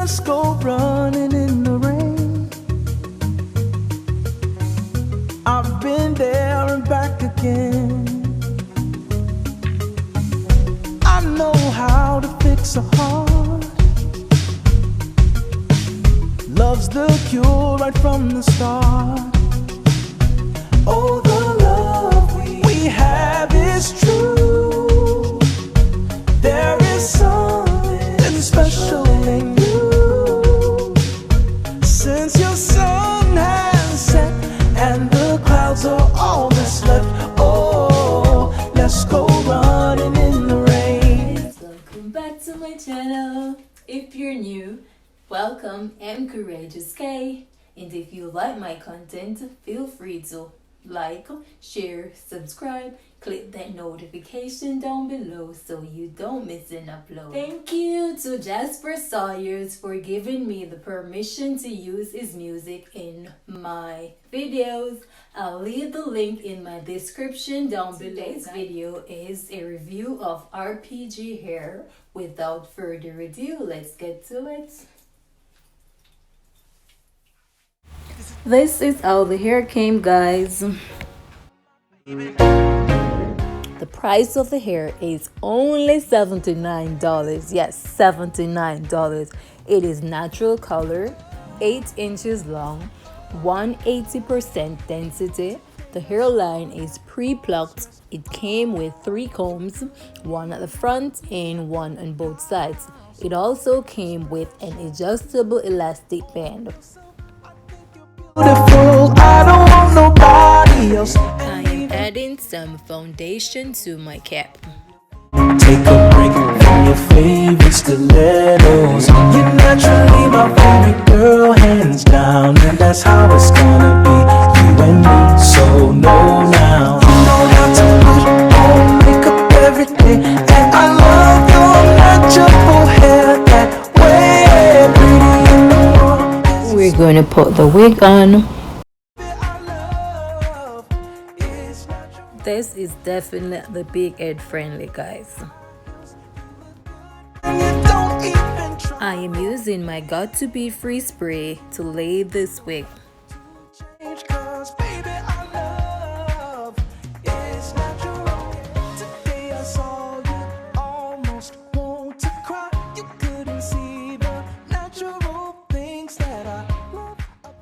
Let's go running in the rain. I've been there and back again. I know how to fix a heart. Love's the cure right from the start. Oh, the love we have is true. There is something special in you. Since your sun has set and the clouds are all that's left, oh, let's go running in the rain. Welcome back to my channel. If you're new, welcome. I'm Courageous K, and if you like my content, feel free to like, share, subscribe, click that notification down below so you don't miss an upload. Thank you to Jasper Sawyers for giving me the permission to use his music in my videos. I'll leave the link in my description down below. Today's video is a review of RPGHair. Without further ado, let's get to it. This is how the hair came, guys. The price of the hair is only $79. Yes, $79. It is natural color, 8 inches long, 180% density. The hairline is pre-plucked. It came with 3 combs, one at the front and one on both sides. It also came with an adjustable elastic band. Beautiful, I don't want nobody else. I am adding some foundation to my cap. Take a break from your favorite stilettos. You're naturally my favorite girl, hands down, and that's how it's gonna be. You and me, so no now. You don't have to put on makeup every day, and I love your natural hair that way. Pretty in the world. We're going to put the wig on. This is definitely big head friendly, guys. I am using my Got to Be Free spray to lay this wig.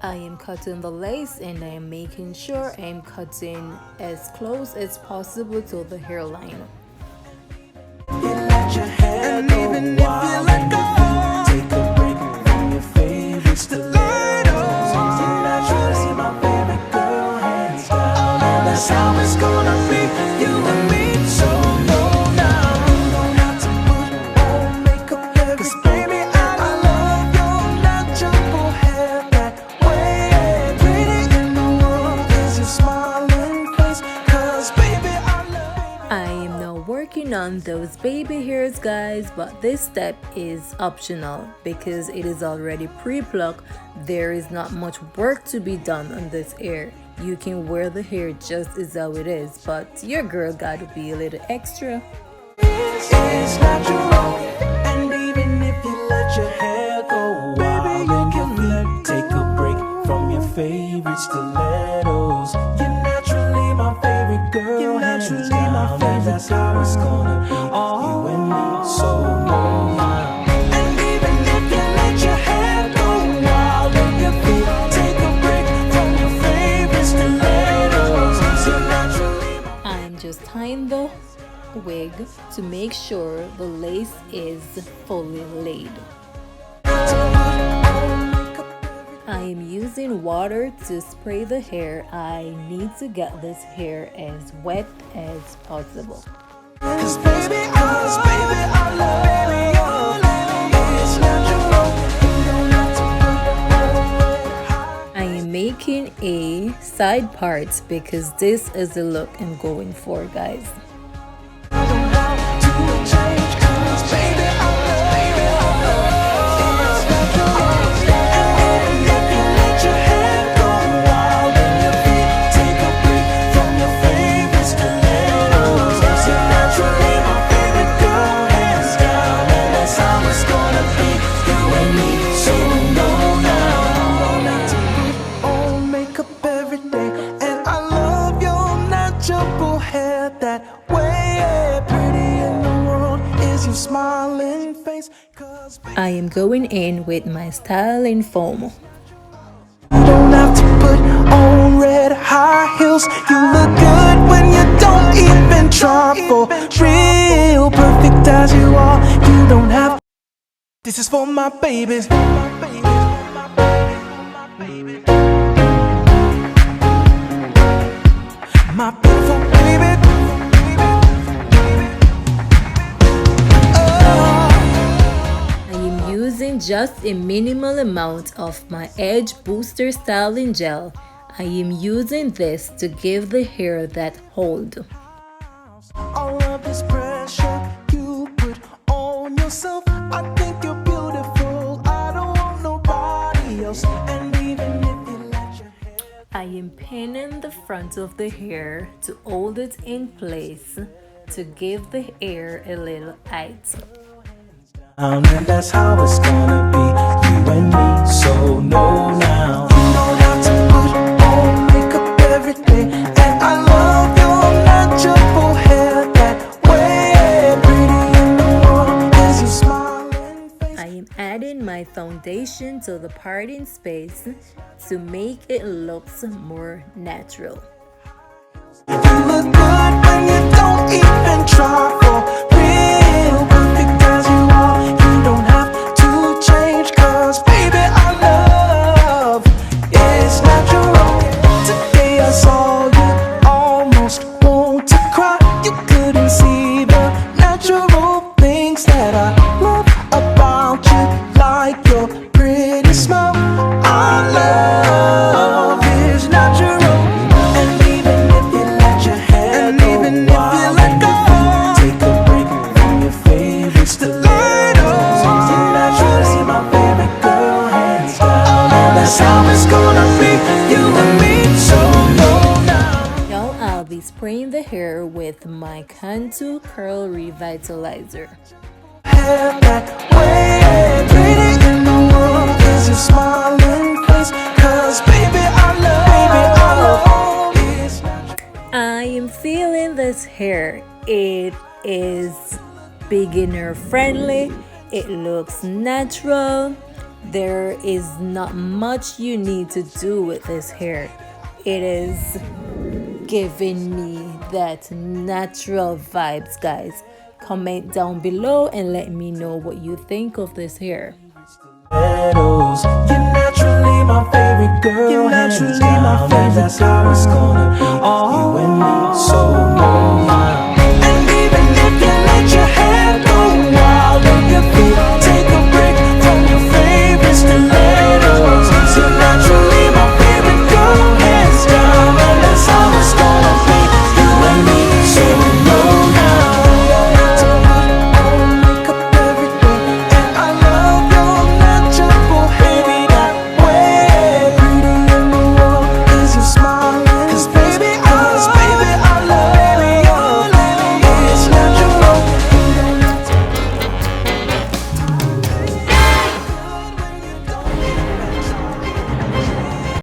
I am cutting the lace and I am making sure I am cutting as close as possible to the hairline. And even if you let go, take a break from your favorite stilettos. You're naturally my favorite girl, hands down, and that's how it's gonna be. You and me, so no now. You don't have to put on makeup every day, 'cause baby I love your natural hair that way. Pretty in the world is your smiling face, 'cause baby I love. I am now working on those baby hairs, guys, but this step is optional because it is already pre-plucked. There is not much work to be done on this hair. You can wear the hair just as how it is, but your girl gotta be a little extra. It's natural, and even if you let your hair go wild, you can take a break from your favorite stilettos. You're naturally my favorite girl, you're naturally my favorite. That's how it's gonna be. You and me, so no now. And even if you let your hair go wild on your feet, take a break from your favorite stilettos. You're naturally my. I'm just tying the wig to make sure the lace is fully laid. I am using water to spray the hair. I need to get this hair as wet as possible. 'Cause baby, I love, baby, your love is natural. You don't have to put I am making a side part because this is the look I'm going for, guys. Naturally my favorite girl, hands down, and that's how it's gonna be. You and me. I am going in with my styling foam. You don't have to put on red high heels. You look good when you don't even try for real. Perfect as you are, you don't have. This is for my babies. My beautiful baby. I am using just a minimal amount of my Edge Booster Styling Gel. I am using this to give the hair that hold. All of this pressure you put on yourself. I think you're beautiful. I don't want nobody else. And even if you let your hair. I am pinning the front of the hair to hold it in place to give the hair a little height. And that's how it's gonna be, you and me. So no now. You don't have to put on makeup every day. And I love your natural hair that way. Pretty in the world is your smiling face. I am adding my foundation to the parting space to make it look more natural. You look good when you don't even try for real. Perfect as you are, you don't have to change. Cause baby, our love is natural. Today I saw you, almost want to cry. You couldn't see the natural things that I love about you. Like your pretty smile. Our love is natural. And even if you let your hair go wild, and if you take a break from your favorite stilettos, you're naturally my favorite girl, hands down. And that's how it's gonna be, you and me. So no now. Now I'll be spraying the hair with my Contour Curl Revitalizer. Hair that way, pretty in the world is your smiling face. Cause baby, I love is natural. I am feeling this hair. It is beginner friendly. It looks natural. There is not much you need to do with this hair. It is giving me that natural vibes, guys. Comment down below and let me know what you think of this hair. You're naturally my favorite girl. You're naturally my favorite. That's how it's gonna be. You and me. So